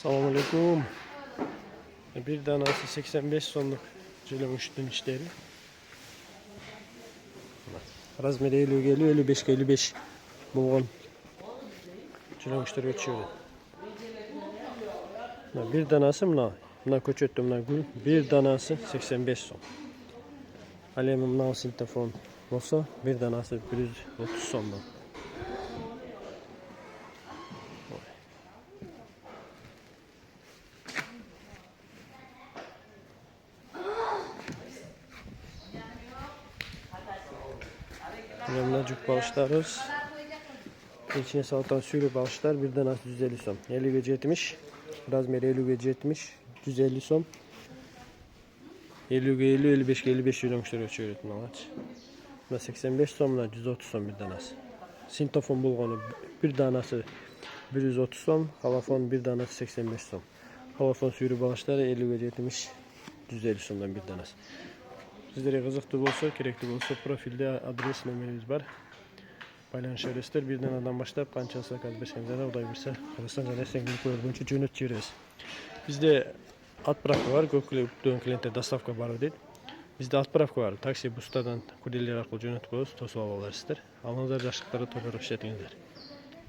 Selamünaleyküm. Bir danası 85 sonluk cülümüştün işleri. Razmeri 50 geliyor, 55 55 bulğun cülümüştür geçiyor. Bir danası mına köçöttü mına gül. Bir danası 85 son. Alemi mına sintefon olsa bir danası 130 sondan. Yanına cuk bağışlarız. İçine salatan sürü bağışlar bir danası 150 son. 50 gece 70. Razmeri 50 gece 70. 150 son. 50 50 55 55 yürümüşler ölçüyor maç. Buna 85 son, buna 130 son bir danası. Sintofon bulgonu bir danası 130 son, havafon bir danası 85 son. Havafon sürü bağışları 50 gece 70 150 sondan bir danası. Sizlere kızıktı olsa, gerekli olsa profilde adres numaramız var. Paylaşırızdır. Birden adam başlayıp kançası kalbeşkenizlere oday birse Kırgızistan Cumhuriyeti koyulduğunca cünüt çiğreyiz. Bizde at bırakı var. Gökülü klientler dastavka var değil. Bizde at bırakı var. Taksi bustadan kuryeler arkalı cünüt koyuyoruz. Tosu havalar ister. Alınızlar yaşlıkları toparıp işletinizler.